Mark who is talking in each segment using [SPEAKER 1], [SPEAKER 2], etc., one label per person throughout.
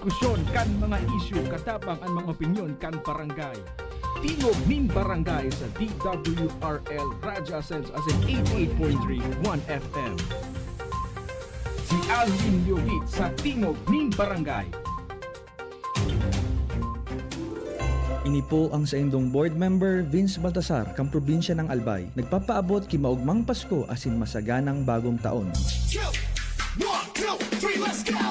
[SPEAKER 1] diskusyon kan mga isyu katabang ang mga opinyon kan barangay. Tingog nin barangay sa DWRL Radyo Sense as in 88.31 FM. Si Alvin Liowit sa Tingog nin barangay.
[SPEAKER 2] Ini po ang sa indong board member Vince Baltasar, kang probinsya ng Albay. Nagpapaabot kimaugmang Pasko asin masaganang bagong taon.
[SPEAKER 3] 1, 2, 3, let's go!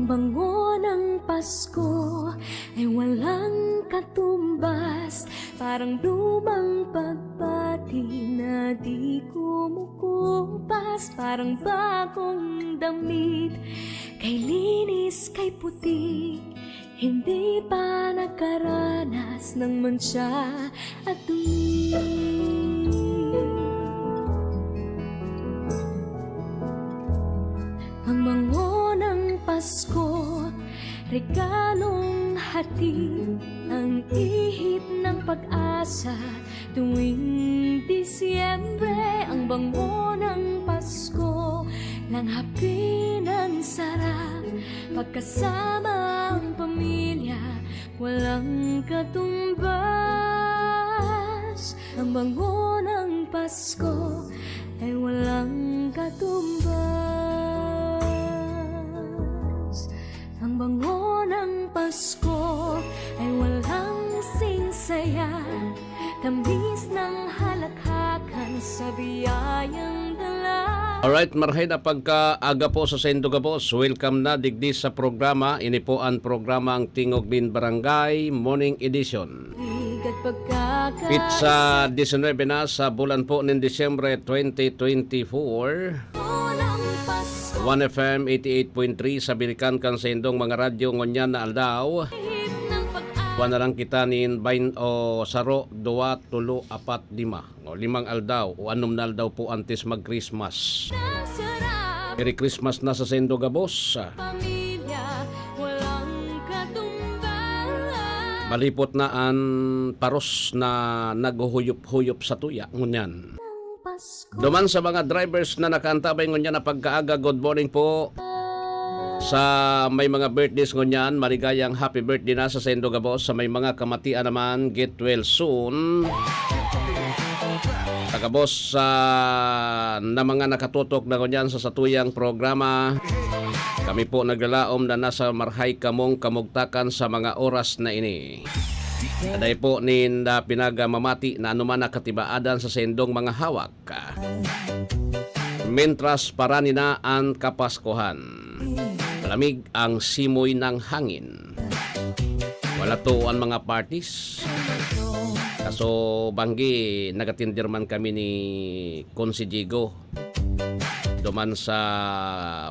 [SPEAKER 4] Bango ng Pasko ay walang katumbas, parang lumang pagbati na di kumukupas, parang bagong damit, kay linis, kay puti, hindi pa nakaranas ng mantsa at dumi. Ang bango ng Pasko, regalong hatid, ang ihip ng pag-asa tuwing Disyembre. Ang bango ng Pasko, langhapi ng sarap, pagkasama ang pamilya, walang katumbas. Ang bango ng Pasko ay walang katumbas. Ang bango ng Pasko ay walang singsaya, tamis ng halakhakan sa biyayang dala.
[SPEAKER 5] Alright, marhay na pagkaaga po sa Sendo Gabos. Welcome na digdi sa programa. Ini po ang programa ang Tingog Din Barangay Morning Edition. Pizza 19 na sa bulan po ng Disyembre 2024. 1FM 88.3 sa Bilikan kan sa indong mga radyo ngonyan na aldaw. Buwan na lang kita nin bain o saro, 2, 3, 4, 5. O 5 aldaw o 6 na aldaw po antes mag-Christmas. Merry Christmas na sa Sendo Gabos. Malipot na ang paros na naghuhuyop-huyop sa tuya ngunyan. Duman sa mga drivers na nakaantabay ngunyan na pagkaaga, good morning po. Sa may mga birthdays ngunyan, maligayang happy birthday na sa Sendo Gabos. Sa may mga kamatian naman, get well soon. Tagabos na mga nakatutok na ngunyan sa satuyang programa. Kami po naglalaom na nasa marhay kamong kamugtakan sa mga oras na ini. Aday po ninda pinagamamati na anuman nakatibaadan sa sendong mga hawak. Mentras parani na ang Kapaskuhan. Lamig ang simoy ng hangin. Wala to ang mga parties. Kaso banggi nagatindir man kami ni Konsi Jigo. Duman sa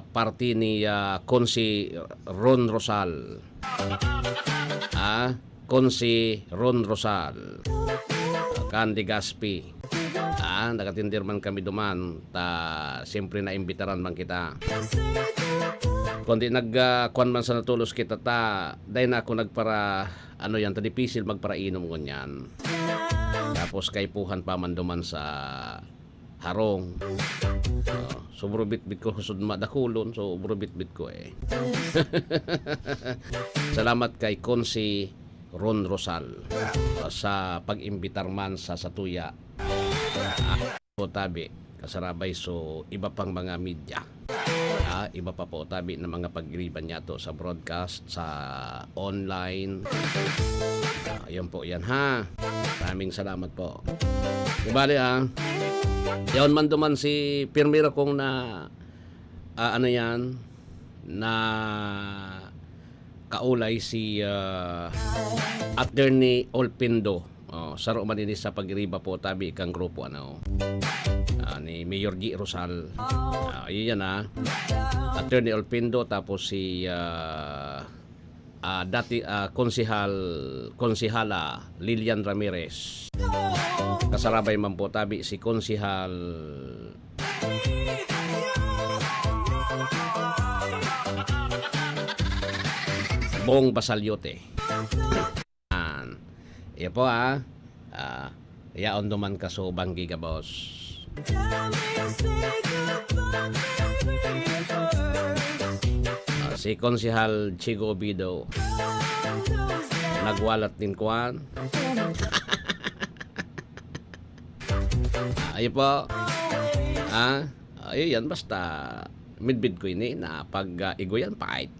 [SPEAKER 5] party ni Konsi Ron Rosal. Konsi Ron Rosal, Candy Gaspi. Nakatindir man kami duman, siyempre na imbitaran man kita. Kundi nagkuan man sa natulos kita dahil na ako nagpara, tadipisil magparainom ko niyan. Tapos kaipuhan pa man duman sa harong. So burubit-bit ko kusod madakulon, so burubit-bit ko Salamat kay Konsi Ron Rosal sa pag-imbitar man sa Satuya. Po tabi kasarabay so iba pang mga media. Iba pa po tabi ng mga pag-iriban niya to sa broadcast, sa online. Ayun po yan ha. Maraming salamat po. Di bali yaon man duman si pirmira kong na ano yan na kaulay si Attorney Olpindo. Saro man ini sa pagriba po tabi kang grupo ni Mayor G. Rosal. Yun yan Attorney Olpindo tapos si dati konsihala Lilian Ramirez. Kasarabay man po tabi si konsihal Bong Basalyote. Iya po yaon duman ka so banggi ka boss. Si konsihal Chigo Obido nagwalat din kuan. Ayo po. Ayo yan basta midbid ko ini na pag igoyan fight.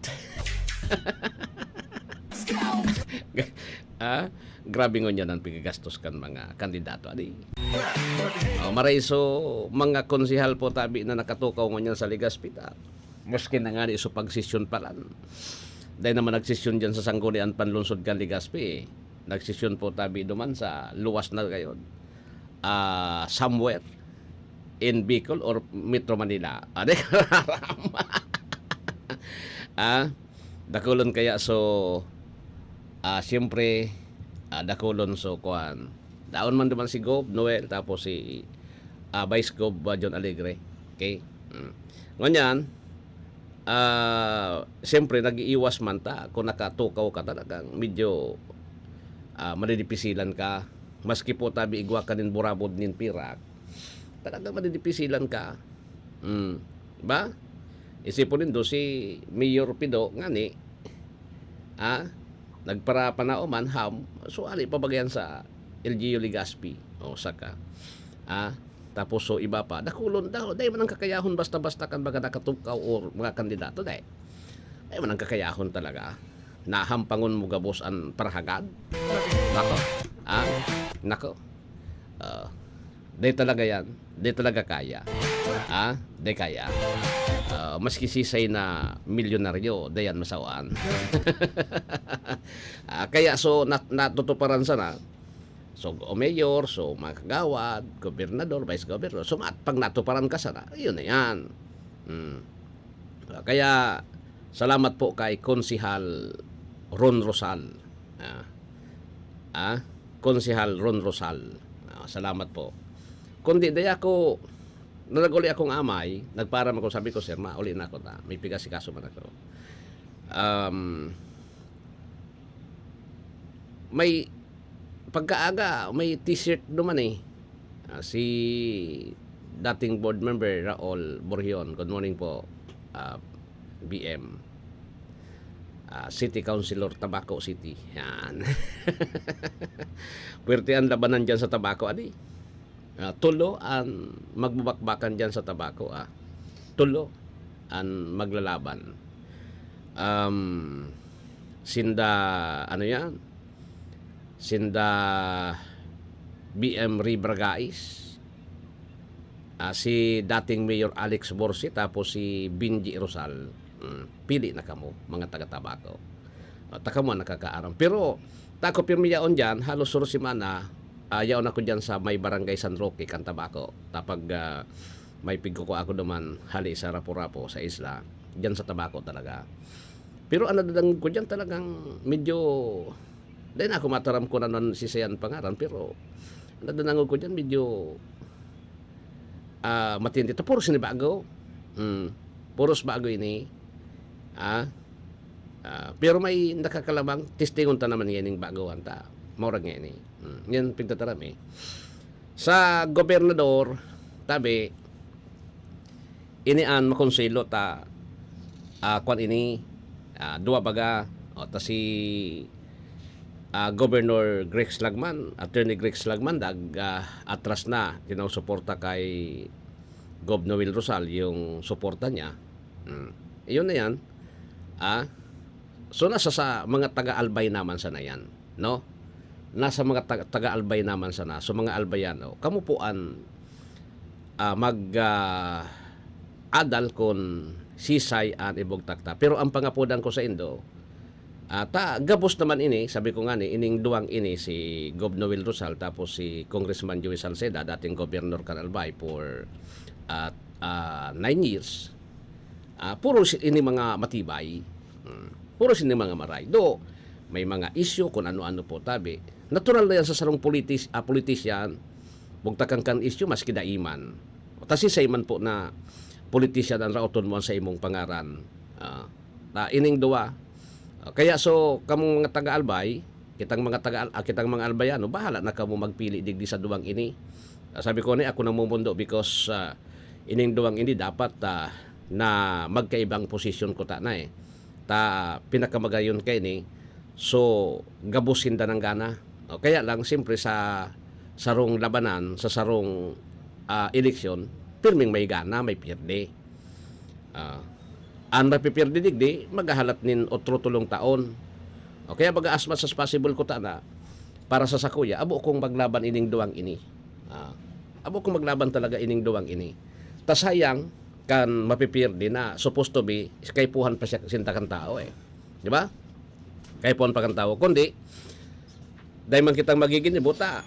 [SPEAKER 5] Grabe ngon yan ang pigagastos kan mga kandidato maraiso mga konsihal po tabi na nakatukaw ngon yan sa Legazpi maski na nga iso pagsisyon palan dahil naman nagsisyon dyan sa Sanggunian Panlunsod kan Legazpi nagsisyon po tabi duman sa luwas na gayon somewhere in Bicol or Metro Manila dakulon kaya so siyempre dakulon so kuan daon man duman si Gob Noel tapos si Vice Gob John Alegre okay nganyan siyempre nag-iiwas man ta kung nakatukaw ka talagang medyo madidipisilan ka maski po tabi igwa ka nin burabod nin pirak talagang madidipisilan ka ba isipon nindo si Mayor Pido ngani nagpara panauman so ali pabagyan sa LGU Legazpi saka tapos so iba pa dakulon dahil man ang kakayahon basta-basta kan baga nakatukaw or mga kandidato dahil man ang kakayahon talaga nahampangon mo gabos ang parhagad nako dahil talaga yan dahil talaga kaya dahil kaya maski sisay na milyonaryo dayan masawaan kaya so natutuparan sana so mayor so mga kagawad gobernador vice gobernador so pag natuparan ka sana yun na yan kaya salamat po kay konsihal Ron Rosal konsihal Ron Rosal salamat po kundi daya ko naguli akong amay, nagpara ako sabi ko sir, mauli na ako ta. May pigas si kaso man ako. May pagkaaga, may t-shirt naman si dating board member Raul Borgion. Good morning po. BM. City Councilor Tabaco City. Yan. Puwerte ang labanan dyan sa Tabaco, tulo ang magbabakbakan dyan sa tabako tulo ang maglalaban sinda sinda BM Ribragais si dating Mayor Alex Borsi tapos si Binji Rosal pili na kamo mga taga-tabako takamo nakakaaram pero tako pirmiyaon dyan halos surusimana yaon ako dyan sa may barangay San Roque, Cantabaco. Tapag may pigko ko ako naman hali sa Rapo-Rapo sa isla. Dyan sa Tabaco talaga. Pero ano dadang ko dyan talagang medyo dahil ako mataram ko na nun si Sayan Pangaran pero ano dadang ko dyan medyo matindi. Ito puros ni bago. Puros bago ini. Pero may nakakalamang testingon ta naman yan yung bagoan ta. Maurag nga ini. Yan pagtataram sa gobernador tabi inian makonselo ta kwan ini dua baga ta si Governor Greg Slagman Attorney Greg Slagman atras na kinausuporta kay Gov Noel Rosal yung suporta niya iyon na yan so nasa sa mga taga-albay naman sana yan no nasa mga taga-albay naman sana. So mga albayano, kamo po an adal kon sisay an ibugtakta. Pero ang pangapudan ko sa Indo, gabos naman ini, sabi ko nga ni, ining duwang ini si Gov. Noel Rosal tapos si Congressman Joey Salceda, dating Governor kan Albay for 9 years. Puro ini mga matibay. Puro ini mga maray. Do, may mga issue kung ano-ano po tabi. Natural na yan sa sarong politician, bugtakan kan issue maski daiman. Tasi sa iman po na politician ang rauton mo sa imong pangaran. Ining duwa. Kaya so kamong mga taga-albay, kitang mga albayano, bahala na kamo magpili digdi sa duwang ini. Sabi ko ni ako nang mumundo because ining duwang ini dapat na magkaibang posisyon ko ta na pinakamagayon kay ni. So gabusin da ng gana. Kaya lang siyempre sa sarong labanan, sa sarong eleksyon, pirming may gana, may pirde. Ang mapipirde digdi, maghahalat nin otro tulong taon. Kaya baga as much as possible ko ta na, para sa sakuya, abo kong maglaban ining duwang ini. Abo kong maglaban talaga ining duwang ini. Tasayang kan mapipirde na supposed to be, kaypuhan pa siya sintakan tao Di ba? Kaypuhan pa kan tao. Kundi, dahil man kitang magiging ibuta,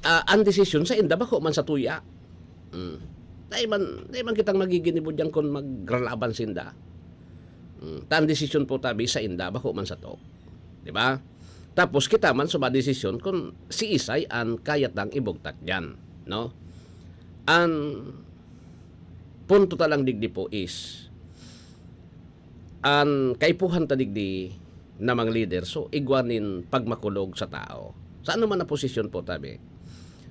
[SPEAKER 5] ang desisyon sa inda bako man sa tuya. Dahil man kitang magiging ibudyang kung magralaban sinda. Ang desisyon po tabi sa inda bako man sa to. Di ba? Tapos kita man sa desisyon kung si Isay ang kayat ng ibugtak dyan. No? Ang punto talang digdi po is ang kaipuhan tadigdi namang leader, so igwanin pagmakulog sa tao. Sa ano man na posisyon po tabi.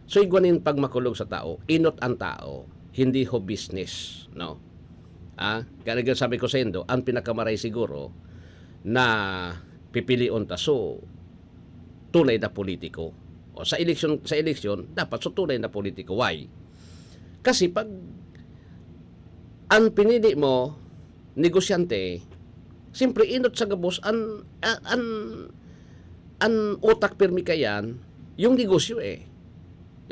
[SPEAKER 5] So igwanin pagmakulog sa tao, inot ang tao, hindi ho business, no? Kaya sabi ko sa Indo, ang pinakamaray siguro na pipilion ta so tunay na politiko. O sa eleksyon dapat so tunay na politiko. Why? Kasi pag ang pinili mo negosyante, siyempre inot sa gabos an utak pirmi kayan yung negosyo di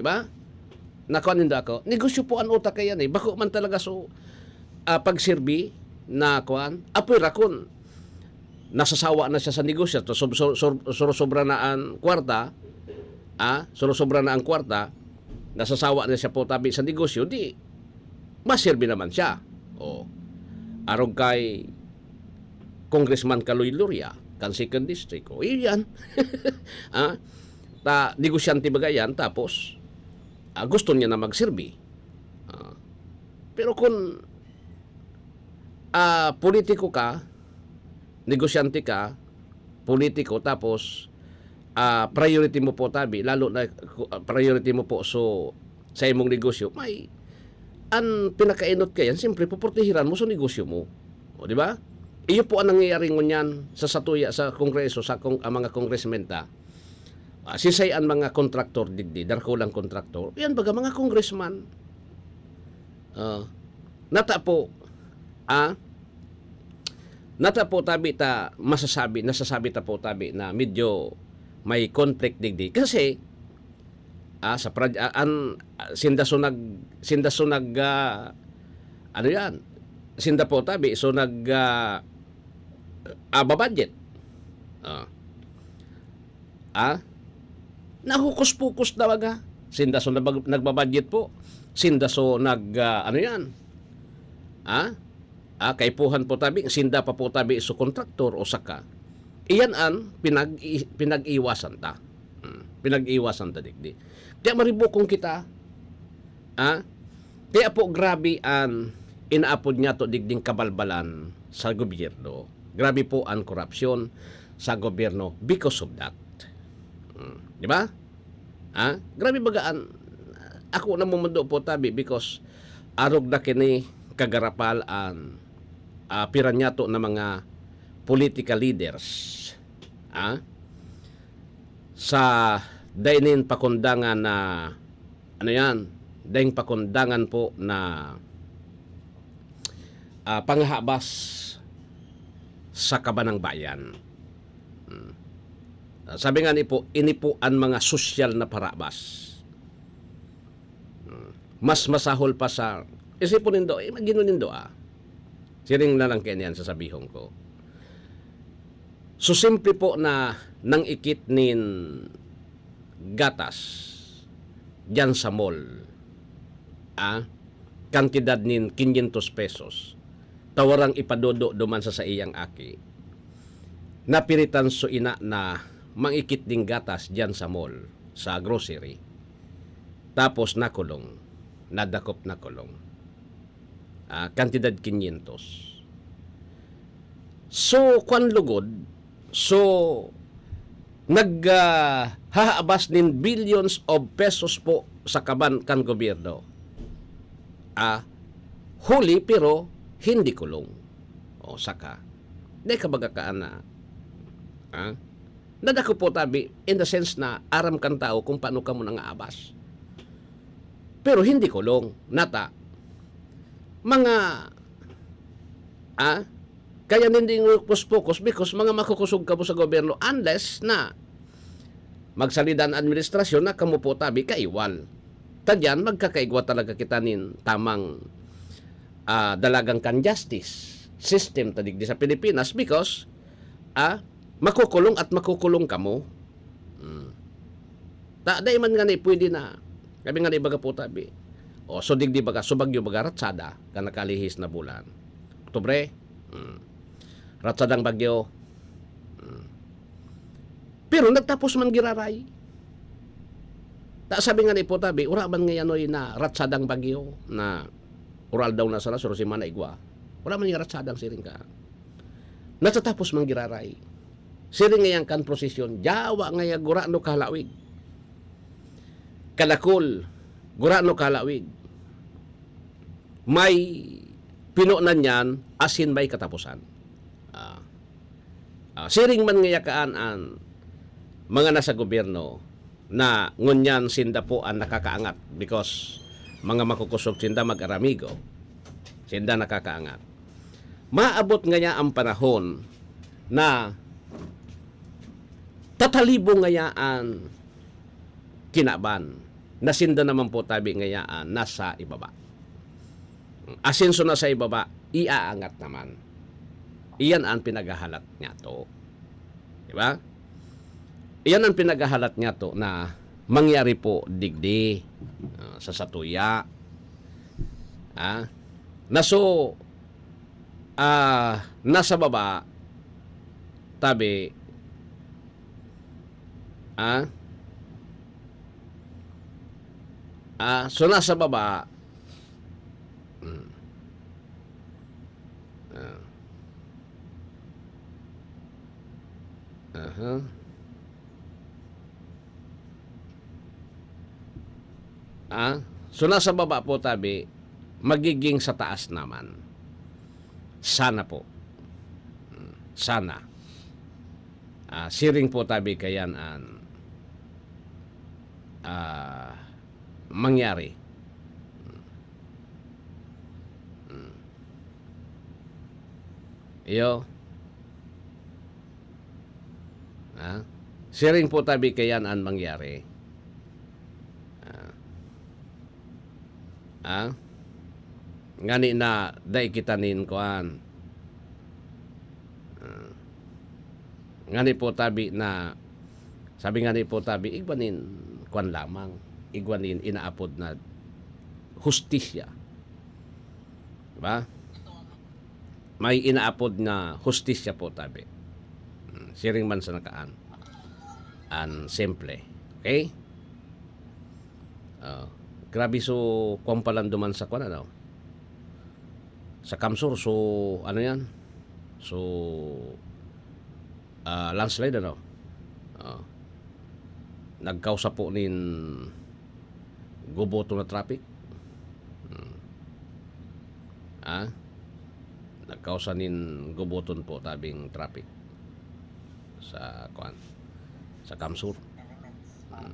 [SPEAKER 5] ba? Nakuanin da ako, negosyo po ang utak kayan bako man talaga so pagserbi na kuan apoy rakon nasasawa na siya sa negosyo to sobra na ang kwarta sobra na ang kwarta nasasawa na siya po tabi sa negosyo di maserbi naman siya arog kay Congressman Kaloy Luria, kan 2nd District. Iyan. Negosyante bagayan, tapos gusto niya na magserbi. Pero kung politiko ka, negosyante ka, politiko, tapos priority mo po tabi, lalo na priority mo po sa imong negosyo, may ang pinakainot kayan, siyempre puportihiran mo sa negosyo mo. Di ba? Iyo po ang nangyayari ngunyan sa satuya sa kongreso, sa mga congressmen sisay ang mga kontraktor digdi, darkulang kontraktor, yan baga mga congressman. Nata po tabi ta nasasabi ta po tabi na medyo may conflict digdi. Kasi sinda po tabi so babudget. Nahukus-pukus na baga. Sinda so nagbabudget po. Sinda so kaipuhan po tabi, sinda pa po tabi so kontraktor o saka. Iyan ang pinag-iwasan ta. Pinag-iwasan ta digdi. Kaya maribukong kita. Kaya po grabe ang inaapod niya to digding kabalbalan sa gobyerno. Grabe po ang korupsyon sa gobyerno because of that. Di ba? Grabe bagaan. Ako na mumundo po tabi because arog na kini kagarapal ang piranyato na mga political leaders. Sa dainin pakundangan na daing pakundangan po na panghabas sa kabanang bayan. Sabi nga ni po, ini po ang mga sosyal na parabas. Mas masahol pa sa isipon nindo, imagine nindo Siring na lang kanya sasabihon ko. So simple po na nang ikit nin gatas diyan sa mall. Kantidad nin 500 pesos. Tawarang ipadodo duman sa iyang aki. Napiritan so ina na mangikit ding gatas diyan sa mall, sa grocery. Tapos nakulong. Nadakop na kulong. Kantidad 500. So, kwan lugod, so, hahabas nin billions of pesos po sa kaban kan gobyerno. Huli pero hindi kulong. O, saka. Di ka baga kaan na. Nadako po tabi, in the sense na aram kan tao kung paano ka mo nang aabas. Pero hindi kulong. Nata. Mga kaya hindi focus because mga makukusog ka po sa gobyerno unless na magsalidan administrasyon na kamo po tabi kaiwal. Tadyan, magkakaigwa talaga kita nin tamang dalagang kan justice system tadig di sa Pilipinas because makukulong at makukulong kamo. Dahil man nga na pwede na kami nga ibaga po tabi. O so digdi baga subagyo baga ratsada ka nakalihis na bulan. Oktubre. Ratsadang bagyo. Pero nagtapos man giraray. Sabi nga ni po tabi, ura man nga yanoy na ratsadang bagyo na oral daw na sana suro si mana igwa. Ura man nga ratsadang siring ka. Natatapos man giraray. Siring nga yang kan prosesyon, jawa nga ya gura no kalawig. Kalakol, gurano kalawig. May pinunan yan, asin may katapusan. Siring man ngayakaan ang mga nasa gobyerno na ngunyan sinda po ang nakakaangat because mga makukusog sinda mag-aramigo. Sinda nakakaangat. Maabot ngaya ang panahon na tatalibong ngayaan kinaban. Nasinda naman po tabi ngayaan nasa ibaba. Asenso na sa ibaba, iaangat naman. Iyan ang pinagahalat niya to. Diba? Iyan ang pinagahalat niya to na mangyari po digdi sa satuya. Naso nasa baba tabi so nasa baba so nasa baba po tabi magiging sa taas naman. Sana po. Sana. Siring po tabi kayan ang mangyari. Iyo. Siring po tabi kayan ang mangyari. Ngani na day kita nin kuan. Ngani po tabi na sabi ngani po tabi igbanin kuan lamang. Igwanin inaapod na hustisya. Diba? May inaapod na hustisya po tabi. Siring man sa nakaan. Simple. Okay? Grabe so kumpalan duman sa kuan ano. Sa Kamsur so ano yan? So landslide ano. Nagkausa po nin guboto na traffic. Nagkausa nin guboton po tabing traffic sa kuan sa Kamsur.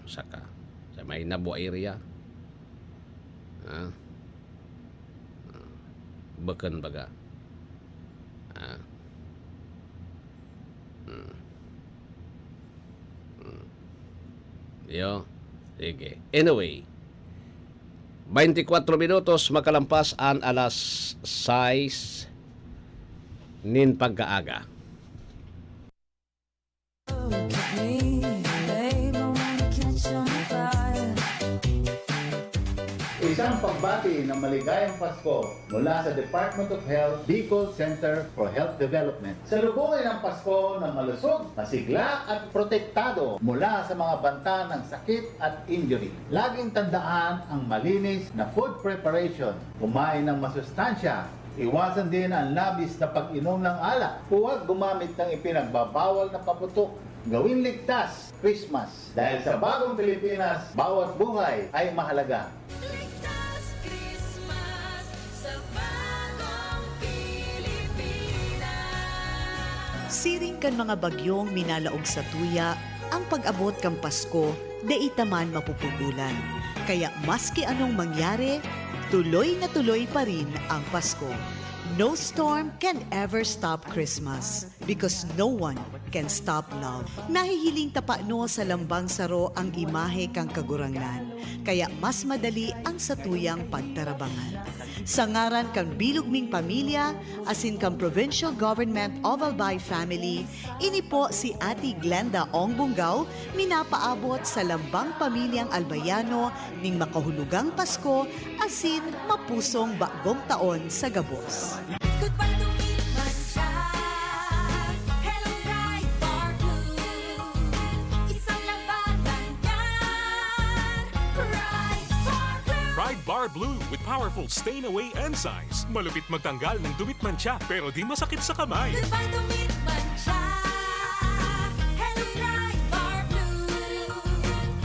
[SPEAKER 5] Saka sa may Nabo area. Beken baga. Yo. Sige. Anyway, 24 minutos makalampas ang alas 6 nin pagkaaga.
[SPEAKER 6] Isang pagbati ng maligayang Pasko mula sa Department of Health, Bicol Center for Health Development. Salubungin ang Pasko ng malusog, masigla at protektado mula sa mga banta ng sakit at injury. Laging tandaan ang malinis na food preparation. Kumain ng masustansya. Iwasan din ang labis na pag-inom ng alak. Huwag gumamit ng ipinagbabawal na paputok. Gawin ligtas Christmas. Dahil sa bagong Pilipinas, bawat buhay ay mahalaga.
[SPEAKER 4] Ligtas Christmas sa bagong Pilipinas.
[SPEAKER 7] Siring kan mga bagyong minalaog sa tuya, ang pag-abot kang Pasko, deita man mapupugulan. Kaya maski anong mangyari, tuloy na tuloy pa rin ang Pasko. No storm can ever stop Christmas because no one can stop love. Nahihiling tapano sa lambang saro ang imahe kang kagurangnan, kaya mas madali ang satuyang pagtarabangan. Sa ngaran kang bilugming pamilya, asin kang Provincial Government of Albay Family, ini po si Ate Glenda Ong Bungaw, minapaabot sa lambang pamilyang Albayano ning makahulugang Pasko, asin mapusong bagong taon sa gabos.
[SPEAKER 4] Goodbye to Milmansya. Hello, Bright Bar Blue. Isang labanan yan. Bright Bar Blue.
[SPEAKER 8] Pride Bar Blue with powerful stain-away enzymes. Malupit magtanggal ng dumit mancha pero di masakit sa kamay.
[SPEAKER 4] Goodbye to Milmansya. Hello, Bright Bar Blue.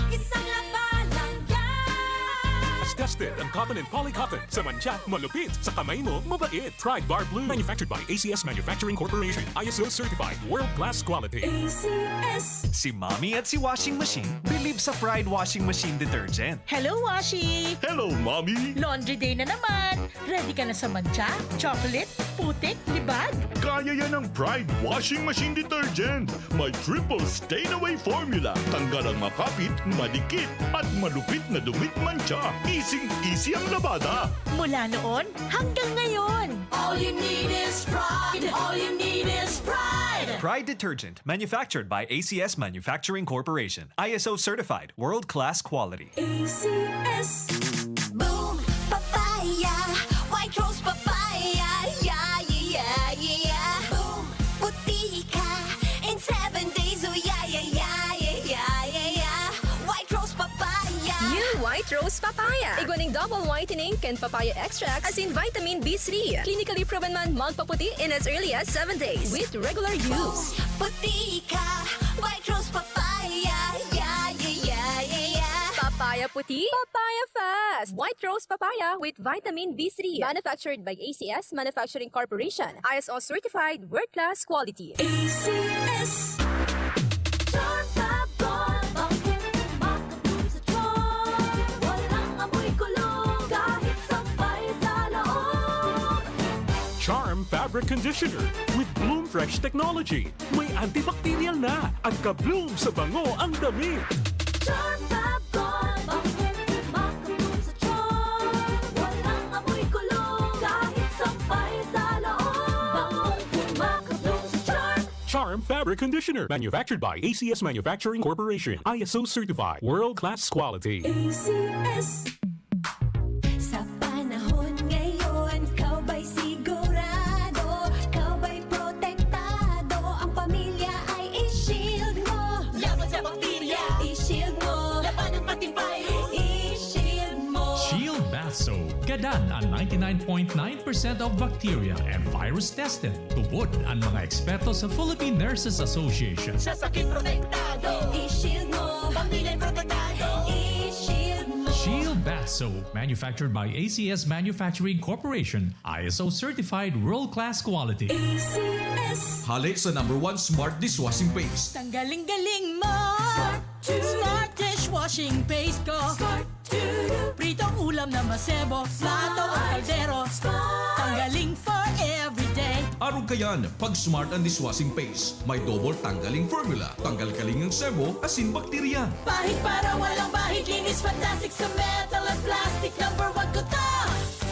[SPEAKER 4] Isang labanan yan.
[SPEAKER 8] As tested ang cotton and polycotton. Sa mancha, malupit. Sa kamay mo, mabait. Pride Bar Blue. Manufactured by ACS Manufacturing Corporation. ISO certified. World-class quality.
[SPEAKER 4] ACS.
[SPEAKER 9] Si Mommy at si Washing Machine believe sa Pride Washing Machine Detergent.
[SPEAKER 10] Hello, Washi!
[SPEAKER 8] Hello, Mommy!
[SPEAKER 10] Laundry day na naman! Ready ka na sa mancha, chocolate, putik, libag?
[SPEAKER 8] Kaya yan ang Pride Washing Machine Detergent. May triple stain-away formula. Tanggal ang makapit, madikit, at malupit na dumit mancha. Easy ang labada.
[SPEAKER 10] Mula noon hanggang ngayon!
[SPEAKER 4] All you need is pride. All you need is pride.
[SPEAKER 9] Pride Detergent, manufactured by ACS Manufacturing Corporation. ISO certified, world-class quality.
[SPEAKER 4] ACS. Boom, papaya. White rose papaya. Yeah, yeah, yeah. Boom, puti ka. In 7 days, oh yeah, yeah, yeah, yeah, yeah, yeah. White rose papaya.
[SPEAKER 11] New White Rose Papaya. Iguaning double whitening and papaya extract as in vitamin B3. Clinically proven man magpaputi in as early as 7 days with regular use.
[SPEAKER 4] Puti ka. White rose papaya. Yeah, yeah, yeah, yeah, yeah.
[SPEAKER 11] Papaya puti, papaya fast. White Rose Papaya with vitamin B3. Manufactured by ACS Manufacturing Corporation. ISO certified world-class quality.
[SPEAKER 4] ACS.
[SPEAKER 8] Charm Fabric Conditioner with Bloom Fresh Technology. May antibacterial na at ka-bloom sa bango ang damit. Charm Fabric Conditioner. Manufactured by ACS Manufacturing Corporation. ISO certified. World-class quality.
[SPEAKER 4] ACS. Sa panahon ngayon, kau ba'y sigurado? Kau ba'y protektado? Ang pamilya ay i-shield mo. Laban sa bakterya, i-shield mo. Laban ng pati virus, i-shield mo.
[SPEAKER 12] Shield Bath Soap. Gadan ang 99.9% of bacteria and virus tested. Tubod ang mga eksperto sa Philippine Nurses Association.
[SPEAKER 4] Sa sakit protektado, i-shield mo. Pamilya protektado, i-shield mo.
[SPEAKER 12] Shield Bath Soap, manufactured by ACS Manufacturing Corporation, ISO certified world-class quality.
[SPEAKER 4] ACS.
[SPEAKER 13] Hali sa #1 Smart Dishwashing Paste.
[SPEAKER 10] Tanggaling-galing mo! Smart dishwashing paste ko! Pritong ulam na masebo, plato o kaldero. Tanggaling for everyday.
[SPEAKER 13] Araw kayan, pag Smart and Dishwashing Paste, may double tanggaling formula, tanggal kalingang sebo, asin bakterya.
[SPEAKER 10] Pahit para walang bahid, linis fantastic sa metal at plastic. Number 1 ko to.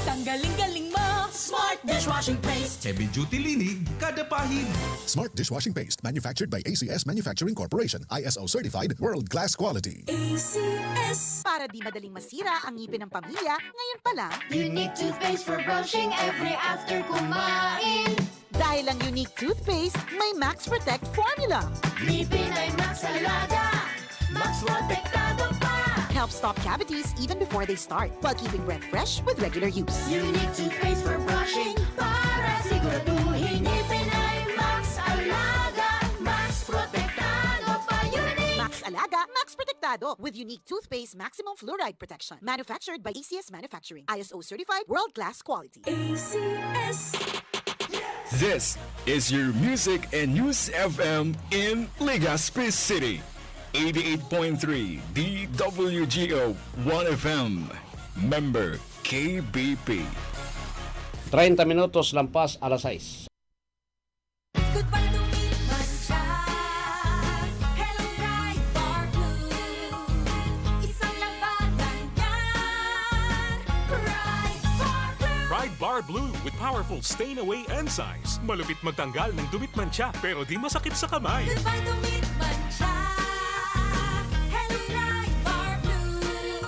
[SPEAKER 10] Tanggaling-galing mo, Smart Dishwashing Paste.
[SPEAKER 13] Heavy duty linig, kada pahid.
[SPEAKER 3] Smart Dishwashing Paste, manufactured by ACS Manufacturing Corporation. ISO certified, world-class quality.
[SPEAKER 10] ACS.
[SPEAKER 7] Para di madaling masira ang ngipin ng pamilya, ngayon pa lang,
[SPEAKER 4] Unique toothpaste for brushing every after kumain.
[SPEAKER 7] dahil ang unique toothpaste, may Max Protect formula.
[SPEAKER 4] Ngipin ay Max Alaga, Max Protektado pa.
[SPEAKER 7] Helps stop cavities even before they start, while keeping breath fresh with regular use.
[SPEAKER 4] Unique toothpaste for brushing para siguraduhin ngipin ay Max Alaga, Max Protektado pa. Unique.
[SPEAKER 7] Max Alaga, Max Protectado with unique toothpaste maximum fluoride protection. Manufactured by ACS Manufacturing. ISO certified, world-class quality.
[SPEAKER 10] ACS.
[SPEAKER 14] This is your Music and News FM in Legazpi City. 88.3 DWGO 1FM. Member KBP.
[SPEAKER 5] 30 minutos lampas alas 6.
[SPEAKER 4] Goodbye to me, Mancha. Hello, bright bar blue. Isang labanan yan. Bright bar blue.
[SPEAKER 8] Pride Bar Blue with powerful stain-away enzymes. Malupit magtanggal ng dumit mancha pero di masakit sa kamay.
[SPEAKER 4] Goodbye to me, Mancha. Hello, bright bar blue.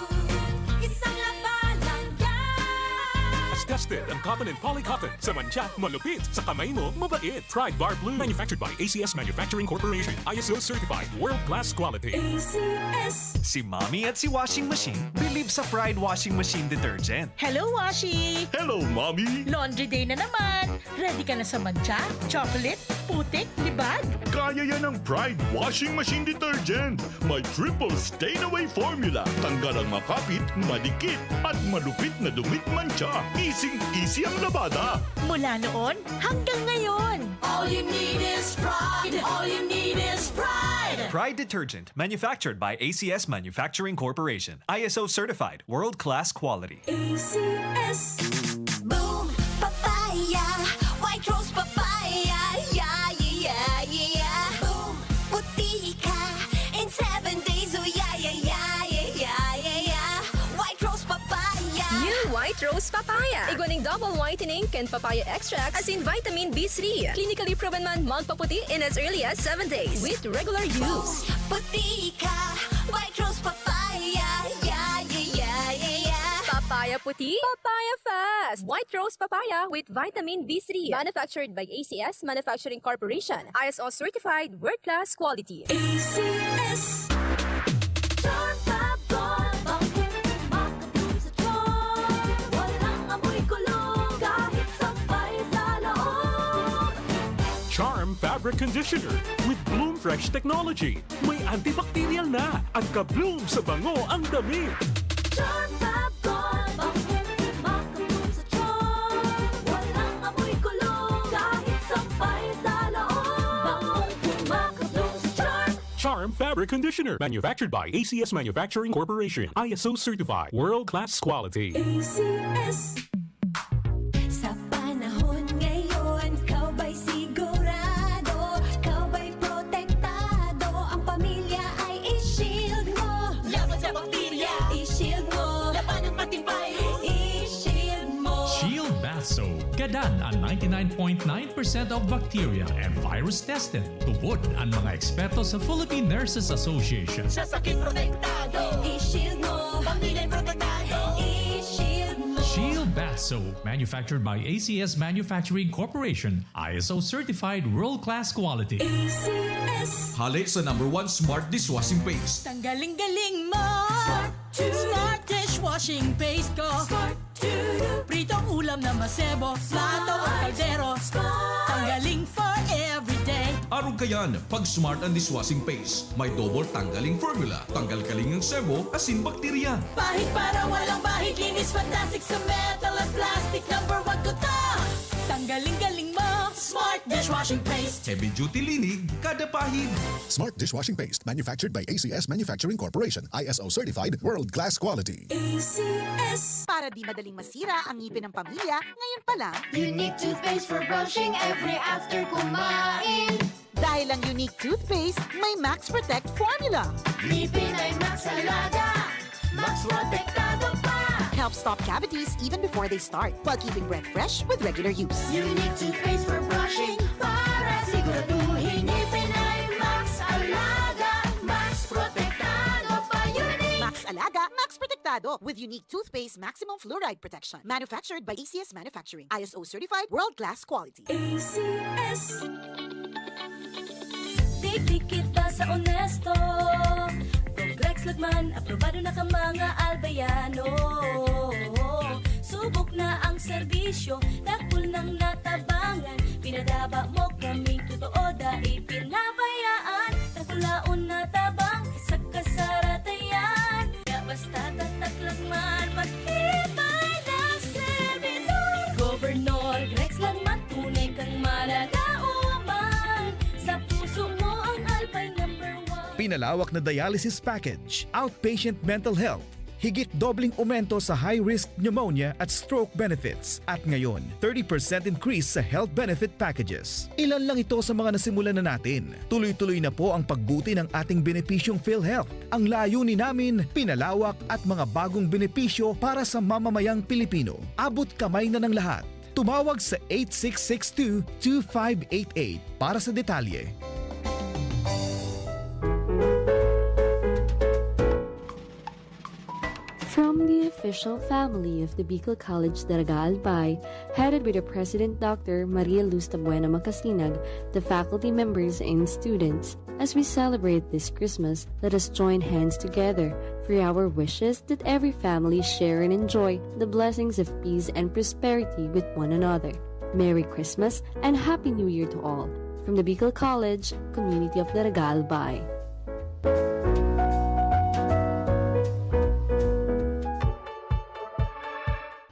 [SPEAKER 4] Isang labanan yan.
[SPEAKER 8] As tested ang cotton and polycotton. Sa mancha, malupit. Sa kamay mo, mabait. Pride Bar Blue. Manufactured by ACS Manufacturing Corporation. ISO certified. World-class quality.
[SPEAKER 10] ACS.
[SPEAKER 9] Si Mommy at si Washing Machine believe sa Pride Washing Machine Detergent.
[SPEAKER 10] Hello, Washi!
[SPEAKER 8] Hello, Mommy!
[SPEAKER 10] Laundry day na naman. Ready ka na sa mancha, chocolate, putik, libag?
[SPEAKER 8] Kaya yan ang Pride Washing Machine Detergent. May triple stain-away formula. Tanggal ang makapit, madikit, at malupit na dumit mancha. Easy ang labada.
[SPEAKER 10] Mula noon hanggang ngayon.
[SPEAKER 4] All you need is pride. All you need is pride.
[SPEAKER 9] Pride Detergent, manufactured by ACS Manufacturing Corporation. ISO certified, world-class quality.
[SPEAKER 10] ACS.
[SPEAKER 4] Boom, papaya, white rose papaya, yeah, yeah, yeah. Boom, puti ka in 7 days, oh yeah, yeah, yeah, yeah, yeah, yeah. White rose papaya.
[SPEAKER 11] New White Rose Papaya. Iguaning double whitening and papaya extract as in vitamin B3. Clinically proven man magpaputi in as early as 7 days with regular use.
[SPEAKER 4] Puti ka, white rose papaya, yeah, yeah, yeah, yeah, yeah.
[SPEAKER 11] Papaya puti, papaya fast. White Rose Papaya with vitamin B3. Manufactured by ACS Manufacturing Corporation. ISO certified, world-class quality.
[SPEAKER 10] ACS.
[SPEAKER 4] Charm Fab-Gone, bangkit, makatulong sa tiyan. Walang amoy kulong, kahit sampay sa loob.
[SPEAKER 8] Charm Fabric Conditioner with Bloom Fresh Technology. May antibacterial na at ka-bloom sa bango ang damit.
[SPEAKER 4] Charm Fab-Gone, bangkit, makatulong sa tiyan. Walang amoy kulong, kahit sampay sa loob. Makatulong sa tiyan.
[SPEAKER 8] Charm Fabric Conditioner. Manufactured by ACS Manufacturing Corporation. ISO certified. World-class quality.
[SPEAKER 10] ACS.
[SPEAKER 4] Sa panahon ngayon, kau ba'y sigurado? Kau ba'y protektado? Ang pamilya ay i-shield mo.
[SPEAKER 10] Laban sa bakterya.
[SPEAKER 4] I-shield mo.
[SPEAKER 10] Laban ng matibay.
[SPEAKER 4] I-shield mo.
[SPEAKER 12] Shield Bath Soap. Gadan ang 99.9% of bacteria and virus tested. Tubod ang mga eksperto sa Philippine Nurses Association.
[SPEAKER 10] Sa sakit protektado.
[SPEAKER 4] I-shield mo.
[SPEAKER 10] Pamilya'y protektado.
[SPEAKER 4] I-shield mo.
[SPEAKER 12] Shield Bath Soap, manufactured by ACS Manufacturing Corporation. ISO certified world-class quality.
[SPEAKER 10] ACS.
[SPEAKER 13] Hali sa number 1 Smart Dishwashing Paste.
[SPEAKER 10] Tanggaling-galing mo. Smart Dishwashing Paste ko. Pritong ulam na masebo. Plato o kaldero. Tanggaling for everyday.
[SPEAKER 13] Araw kayan, pag Smart and Dishwashing Paste, may double tanggaling formula, tanggal kalingang sebo, asin bakterya.
[SPEAKER 10] Pahit para walang bahid, linis fantastic sa metal at plastic. Number 1 ko to. Tanggaling-galing mo. Smart dishwashing paste.
[SPEAKER 13] Heavy duty linig kada pahid.
[SPEAKER 3] Smart dishwashing paste manufactured by ACS Manufacturing Corporation. ISO certified world-class quality.
[SPEAKER 10] ACS.
[SPEAKER 7] Para di madaling masira ang ngipin ng pamilya, ngayon pa lang,
[SPEAKER 4] Unique toothpaste for brushing every after kumain.
[SPEAKER 7] dahil ang unique toothpaste, may Max Protect formula.
[SPEAKER 4] Ngipin ay Max Alaga, Max Protektado pa.
[SPEAKER 7] Helps stop cavities even before they start, while keeping breath fresh with regular use.
[SPEAKER 4] Unique toothpaste for brushing para siguraduhin ngipin ay Max Alaga, Max Protektado pa. Unique.
[SPEAKER 7] Max Alaga, Max Protectado with unique toothpaste maximum fluoride protection. Manufactured by ACS Manufacturing. ISO certified world-class quality.
[SPEAKER 10] ACS. Tigdi kita sa honesto. Complex Lagman, aprobado na ka mga albayano. Subok na ang serbisyo, takbol ng natabangan. Pinadaba mo kaming totoo dahil pinabayaan. Takulaon na tabang sa kasaratayan. Kaya basta tatak Lagman, maghintay ng servidor. Governor Rex Lagman, tunay kang malagauman. Sa puso mo ang Albay number 1.
[SPEAKER 1] Pinalawak na dialysis package, outpatient mental health, higit dobling aumento sa high-risk pneumonia at stroke benefits. At ngayon, 30% increase sa health benefit packages. Ilan lang ito sa mga nasimulan na natin. Tuloy-tuloy na po ang pagbuti ng ating benepisyong PhilHealth. Ang layunin namin, pinalawak at mga bagong benepisyo para sa mamamayang Pilipino. Abot kamay na ng lahat. Tumawag sa 8662-2588 para sa detalye.
[SPEAKER 15] From the official family of the Bicol College Daraga Albay, headed by the President Dr. Maria Luz Tabuena Macasinag, the faculty members and students, as we celebrate this Christmas, let us join hands together for our wishes that every family share and enjoy the blessings of peace and prosperity with one another. Merry Christmas and Happy New Year to all. From the Bicol College, Community of Daraga Albay.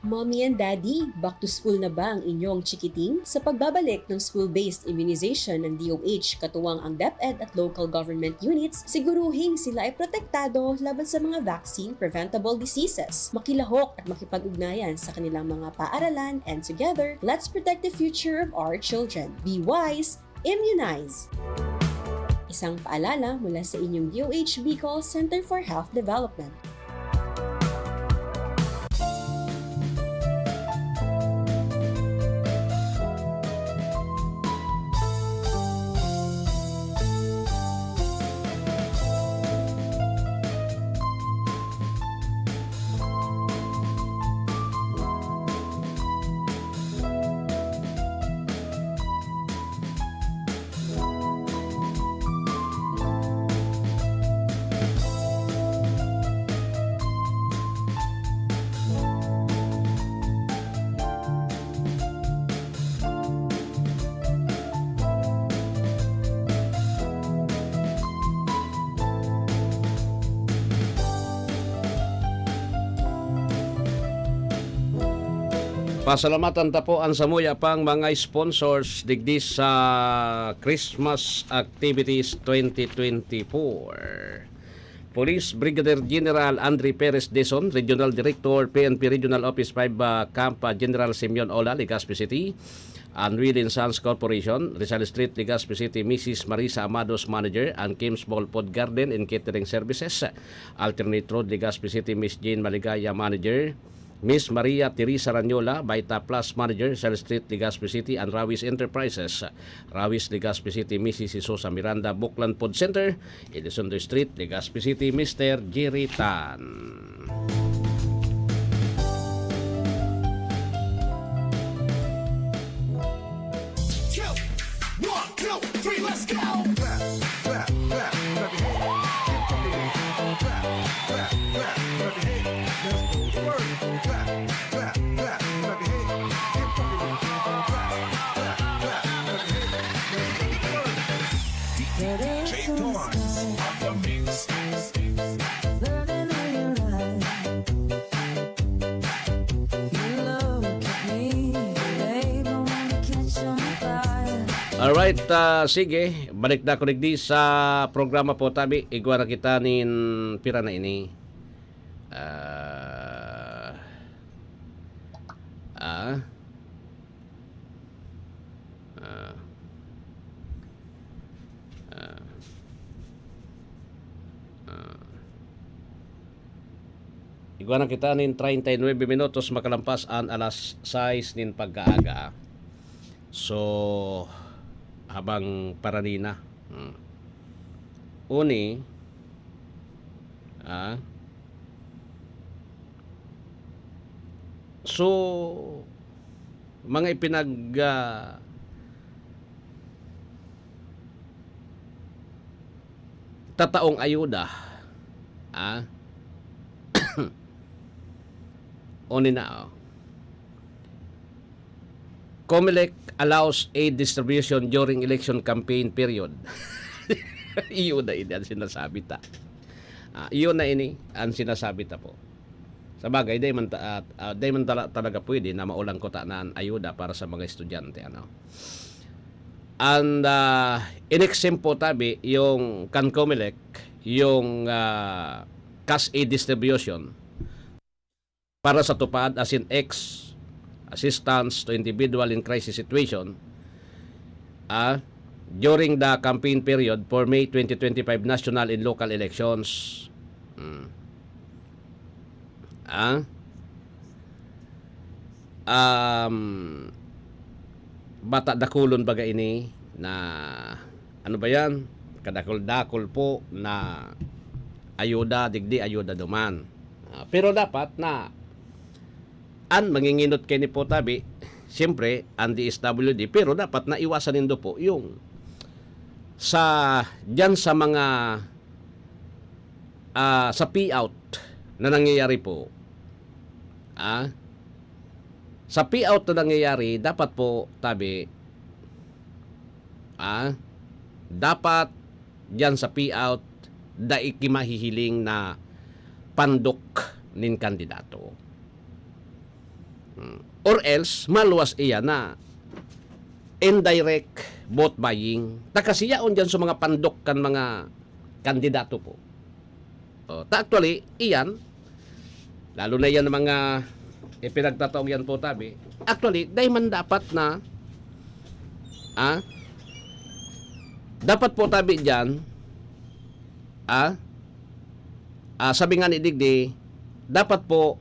[SPEAKER 16] Mommy and Daddy, back to school na ba ang inyong chikiting? Sa pagbabalik ng school-based immunization ng DOH katuwang ang DepEd at local government units, siguruhing sila ay protektado laban sa mga vaccine-preventable diseases. Makilahok at makipag-ugnayan sa kanilang mga paaralan, and together, let's protect the future of our children. Be wise, immunize! Isang paalala mula sa inyong DOH Bicol Center for Health Development.
[SPEAKER 5] Pasalamatan ta po ang samuya pang mga sponsors digdi sa Christmas Activities 2024. Police Brigadier General Andre Perez Deson, Regional Director, PNP Regional Office 5 Camp General Simeon Ola, Legazpi City. Unreal Sons Corporation, Rizal Street, Legazpi City, Mrs. Marisa Amados, Manager, and Kim's Ball Pod Garden and Catering Services. Alternate Road, Legazpi City, Miss Jane Maligaya, Manager. Miss Maria Teresa Ranyola, Vita Plus Manager, Cell Street, Legazpi City, and Rawis Enterprises. Rawis, Legazpi City, Mrs. Sosa Miranda, Buklan Pod Center, Elizondo Street, Legazpi City, Mr. Jerry Tan.
[SPEAKER 10] One, two, three, let's go! Clap, clap, clap, clap your hands. Clap, clap, clap, clap your hands. Let's go to work. Clap, clap, clap, clap your hands. Clap, clap, clap, clap your hands. Let's go to work. DJ Torrance on the mix. Burning on your eyes. You look at me, babe, I wanna catch on fire.
[SPEAKER 5] Alright, sige. Balik na ko digdi sa programa po tabi. Igwa na kita nin pira na ini. Igwa na kita nin 39 minutos makalampas an alas 6 nin pagkaaga. So, habang paranina. Uni, so, mga tataong ayuda, uni na, COMELEC allows aid distribution during election campaign period. Iyon na ini ang sinasabi ta. Iyon na ini ang sinasabi ta po. Sa bagay, day man talaga pwede na maulang ko ta na ayuda para sa mga estudyante. Ano? And in-exempt po tabi yung COMELEC, yung cash aid distribution para sa tupad as in assistance to individual in crisis situation during the campaign period for May 2025 national and local elections. Bata dakulon baga ini na ano ba yan? Kadakol-dakol po na ayuda, digdi ayuda duman. Pero dapat na ang manginginot kay ni po tabi, siyempre, ang DSWD, pero dapat na iwasan nindo po yung dyan sa mga sa payout na nangyayari po. Sa payout na nangyayari, dapat po tabi, dapat dyan sa payout, daiki mahihiling na pandok nin kandidato. Or else, maluwas iya na indirect vote buying. Takasiyaon dyan sa mga pandok kan mga kandidato po. Actually, iyan, lalo na yan mga pinagtataong yan po tabi, actually, dahil man dapat na dapat po tabi dyan sabi nga ni Digdi, dapat po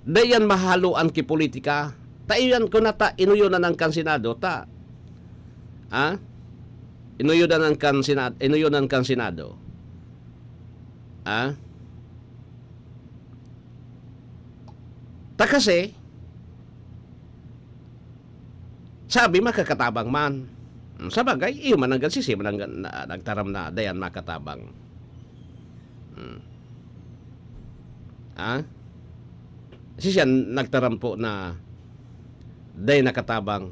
[SPEAKER 5] dayan mahaluan ki politika. Ta'iyan ko na ta inuyonan ng kansinado ta. Inuyonan kan Senado. Ta kasi sabi makakatabang man. Sa bagay, iyo man ang gansisi man nagtaram na dayan makatabang. Siya nagtaram po na day nakatabang.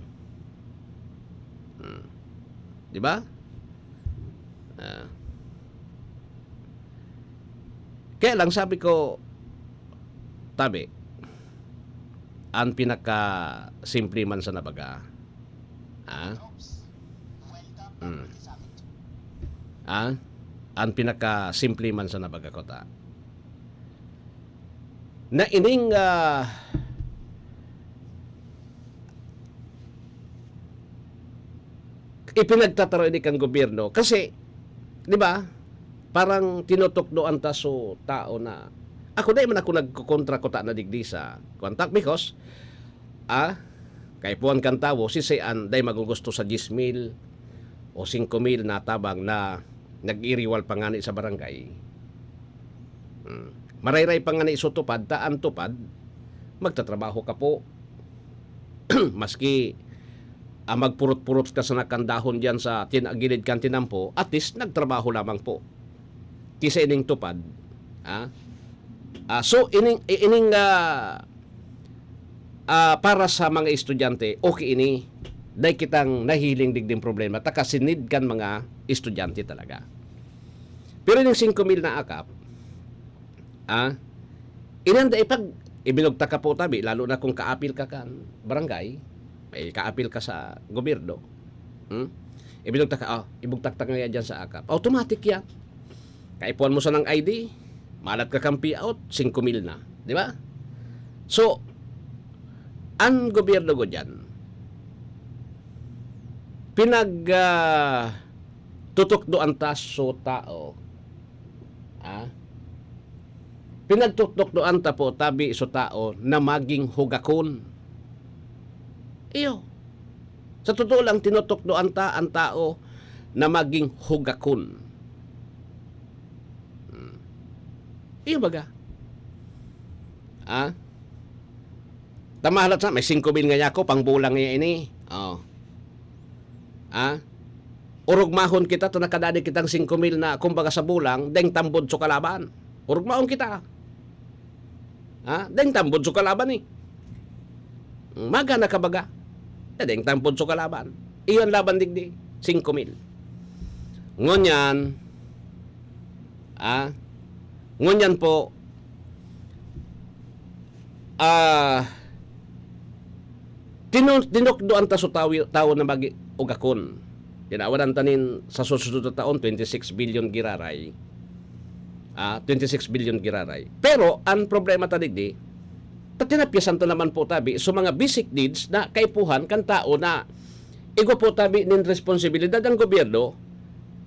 [SPEAKER 5] Di ba? Kaya lang sabi ko, tabi, ang pinaka simple man sa nabaga. Ang pinaka simple man sa nabaga ko ta. Na ining ipinagtataro ini kang gobyerno kasi di ba parang tinutokdoan ta so tao na ako dai man ako nagkokontra ko ta na digdi sa kontak because kay puan kan tawo si Sean dai magugusto sa 10,000 o 5,000 na tabang na nag-iriwal pangani sa barangay. Marayray pangani iso tupad, taan tupad, magtatrabaho ka po. Maski magpurot-purot ka sa nakandahon dyan sa gilid kan tinampo, at least nagtrabaho lamang po. Kisa ining tupad. So, ining para sa mga estudyante, okay ini, dahil kitang nahiling digding problema, takasinid kan mga estudyante talaga. Pero yung 5,000 na akap, inanda ibinugta ka po tabi, lalo na kung kaapil ka kan barangay, may kaapil ka sa gobyerno, ibinugta ka, ibugtak nga yan dyan sa akap. Automatic yan. Kaipuan mo sa ng ID, malat ka kang payout, 5,000 na. Di ba? So, ang gobyerno ko dyan, tutukdoan ta so tao. Pinagtutukdoan ta po tabi so tao na maging hugakon. Iyo. Sa totoo lang, tinutukdoan ta ang tao na maging hugakon. Iyo baga? Tamahalat sa, may 5,000 nga ako, pang bulang nga ini. Urugmahon kita, to nakadadi kitang 5,000 na kumbaga sa bulang, deng tambod so kalaban. Urugmahon kita. Deng tambod so kalaban eh. Maga na kabaga. Deng tambod so kalaban. Iyon laban digdi, 5,000. Ngunyan, ngunyan po, tinukdoan ta so tao na magi ugakon. Tinawanan tanin sa susunod na taon 26 billion giraray. 26 billion giraray. Pero ang problema tadigdi, tatinapyasan to naman po tabi so mga basic needs na kaipuhan kan tao na igo po tabi nin responsibilidad ng gobyerno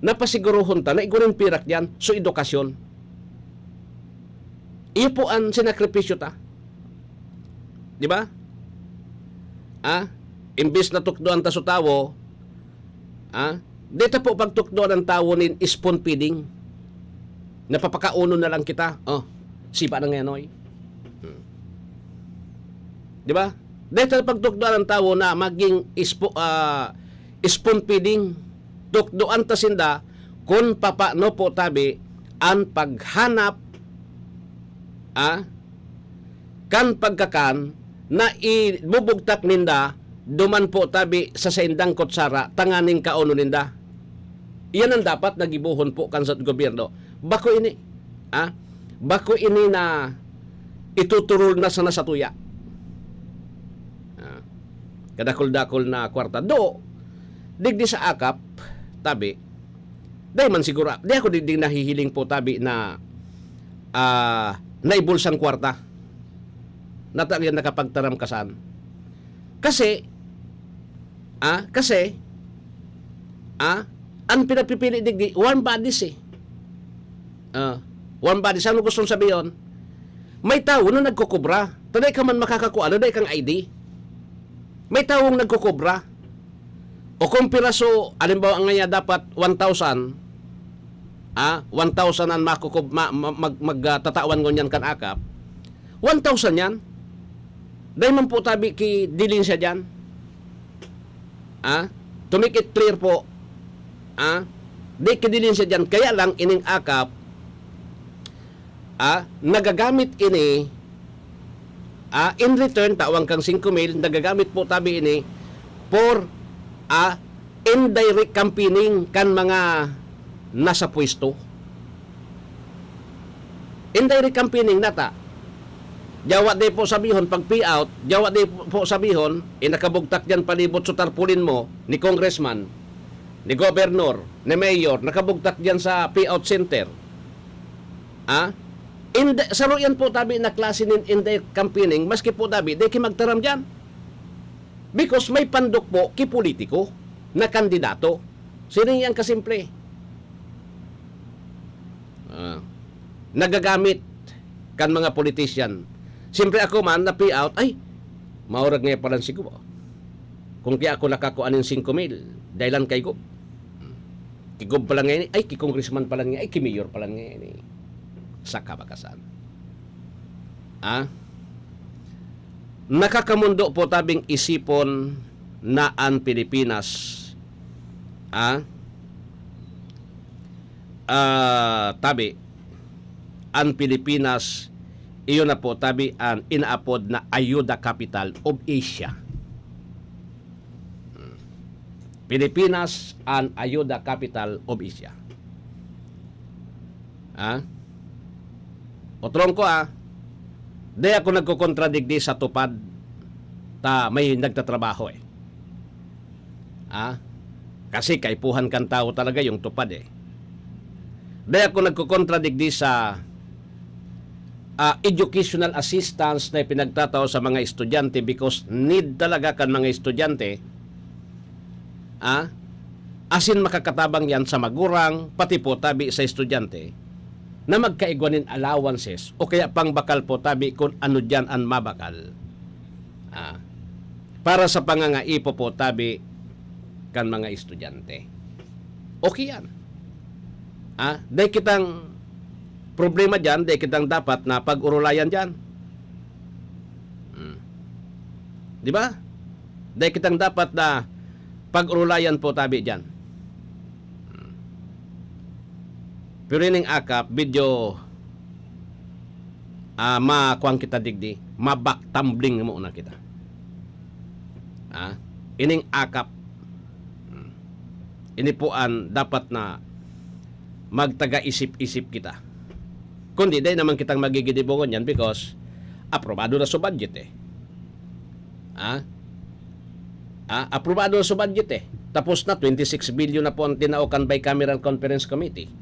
[SPEAKER 5] na pasiguruhon ta na igunin pirak diyan so edukasyon. Iyo po ang sinakripisyo ta. Di ba? Imbis na tukdoan ta so tawo, dito po pagtukdoan ng tawo nin spoon feeding. Napapakauno na lang kita. Sipa na ngayanoy. Di ba? Dito pagtukdoan ng tawo na maging spoon feeding. Tukdoan ta sinda kung papano po tabi ang paghanap kan pagkakan na ibubugtak ninda duman po tabi sa saindang kutsara tanganing kauno ninda. Iyan ang dapat nagibuhon po kan sa gobyerno. Bako ini bako ini na ituturol na sana sa tuya. Kadakol-dakol na kwarta do digdi sa akap tabi dahil man siguro di ako digdi nahihiling po tabi na naibulsang kwarta natagyan nakapagtaram kasan. Kasi ang pinapipili digdi one bodies eh. One bodies, ano gustong sabihin? May tao na nagkukubra. Taday ka man makakakuha, taday kang ID. May taong nagkukubra. O kung piraso, alimbawa ang nga dapat 1,000, 1,000 ang magtatawan ngunyan kan akap, 1,000 yan. Dahil man po tabi ki dilin siya dyan. To make it clear po, di kidilin siya dyan. Kaya lang ining akap, nagagamit ini, in return, tawang kang 5,000, nagagamit po tabi ini for indirect campaigning kan mga nasa pwesto. Indirect campaigning nata. Jawa di po sabihon pag payout, jawa di po sabihon, nakabugtak dyan palibot sa tarpulin mo ni congressman, ni governor, ni mayor, nakabugtak dyan sa payout center. Saro yan po tabi na klase ng indirect campaigning, maski po tabi, di magtaram dyan. Because may pandok po ki politiko na kandidato. Sino yan kasimple? Nagagamit kan mga politician. Siyempre ako man na payout, ay, maurag nga palang siguro. Kung kaya ako nakakuha ng 5,000, dahilan kay Gob. Ki Gob palang nga ini, ay, ki congressman palang nga, ay, ki mayor palang nga ini. Sa kabakasan. Nakakamundo po tabing isipon na ang Pilipinas tabi ang Pilipinas iyon na po tabi ang inaapod na Ayuda Capital of Asia. Pilipinas ang Ayuda Capital of Asia. Otrong ko Di ako nagkukontradigdi sa tupad ta may nagtatrabaho eh. Kasi kaipuhan kan tao talaga yung tupad eh. Di ako nagkukontradigdi sa educational assistance na pinagtatao sa mga estudyante because need talaga kan mga estudyante asin makakatabang yan sa magurang pati po tabi sa estudyante na magkaigwanin allowances o kaya pang bakal po tabi kung ano dyan ang mabakal para sa pangangaipo po tabi kan mga estudyante. Okay yan. Dahil kitang problema dyan, dahil kitang dapat na pag-urulayan dyan. Di ba? Dahil kitang dapat na pag-urulayan po tabi dyan. Pero ining akap, video makuang kita digdi, mabaktumbling mo na kita. Ining akap, inipuan dapat na magtaga-isip-isip kita. Kundi dahil naman kitang magigidibungon yan because aprobado na sa budget eh. Aprobado na sa budget eh. Tapos na 26 billion na po ang tinaukan by Cameral Conference Committee.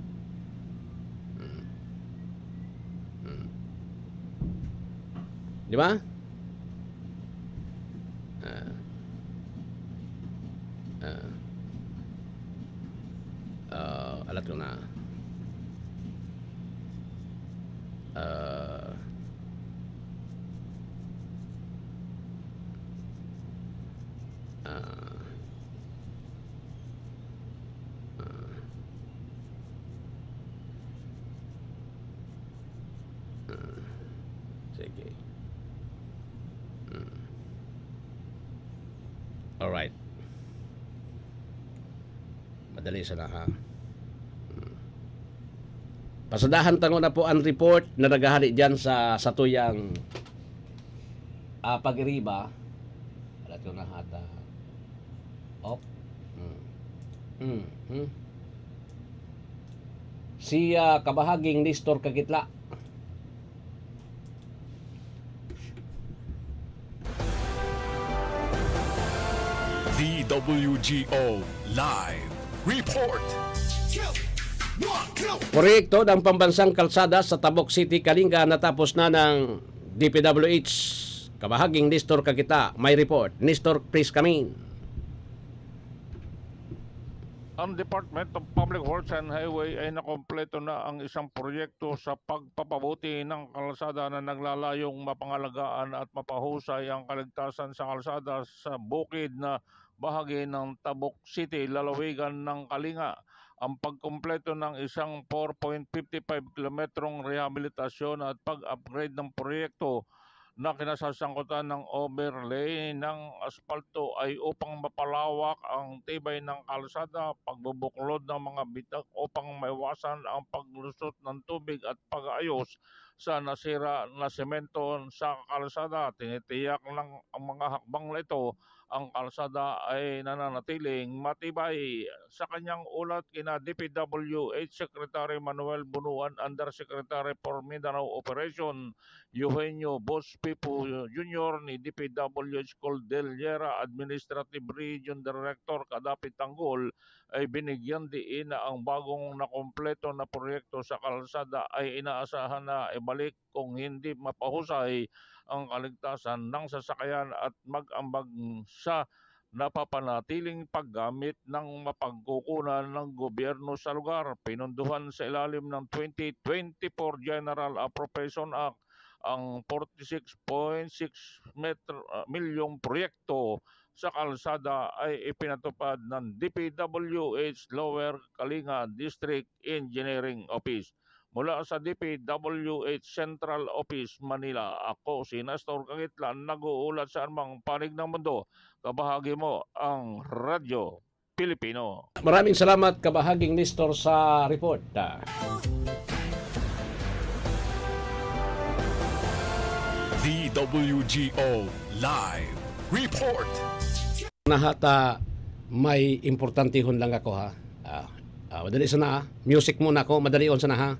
[SPEAKER 5] Di ba? Alat ko na. Sige. Alright. Madali sana ha. Pasadahan tango na po ang report na nagahari dyan sa tuyang pag-iriba. Alat ko na hata. Si kabahaging Nestor Kagitla.
[SPEAKER 14] DWGO Live Report.
[SPEAKER 5] Proyekto ng pambansang kalsada sa Tabok City, Kalinga natapos na ng DPWH. Kabahaging Nestor Kagita, may report. Nestor, please come in.
[SPEAKER 17] Ang Department of Public Works and Highway ay nakompleto na ang isang proyekto sa pagpapabuti ng kalsada na naglalayong mapangalagaan at mapahusay ang kaligtasan sa kalsada sa bukid na bahagi ng Tabok City, lalawigan ng Kalinga. Ang pagkumpleto ng isang 4.55 kilometrong rehabilitasyon at pag-upgrade ng proyekto na kinasasangkutan ng overlay ng asfalto ay upang mapalawak ang tibay ng kalsada, pagbubuklod ng mga bitak upang maiwasan ang paglusot ng tubig at pag-ayos sa nasira na semento sa kalsada. Tinitiyak ng ang mga hakbang na ito ang kalsada ay nananatiling matibay. Sa kanyang ulat kina DPWH Secretary Manuel Bunuan, Undersecretary for Mindanao Operation Eugenio Bos Pipo Jr. ni DPWH Cordillera Administrative Region Director Kadapi Tanggol ay binigyan diin na ang bagong nakompleto na proyekto sa kalsada ay inaasahan na ibalik kung hindi mapahusay ang kaligtasan ng sasakyan at mag-ambag sa napapanatiling paggamit ng mapagkukunan ng gobyerno sa lugar. Pinunduhan sa ilalim ng 2024 General Appropriation Act ang 46.6 milyong proyekto sa kalsada ay ipinatupad ng DPWH Lower Kalinga District Engineering Office. Mula sa DPWH Central Office, Manila, ako si Nestor Kagitla, nag-uulat sa anumang panig ng mundo. Kabahagi mo ang Radyo Pilipino.
[SPEAKER 5] Maraming salamat kabahaging Nestor sa report.
[SPEAKER 14] DWGO Live Report.
[SPEAKER 5] Nahata may importantihon lang ako ha. Madali sana ha. Music muna ako, madali on sana ha.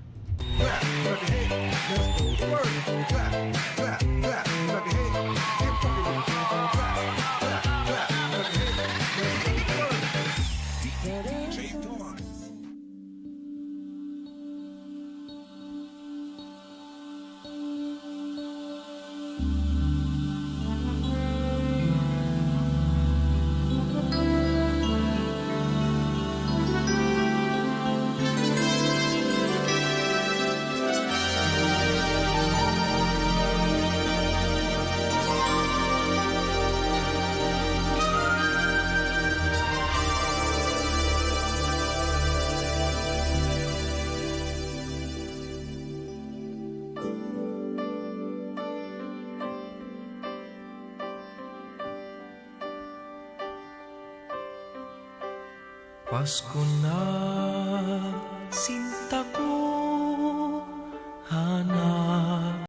[SPEAKER 18] Pasko na, sinta ko, hanap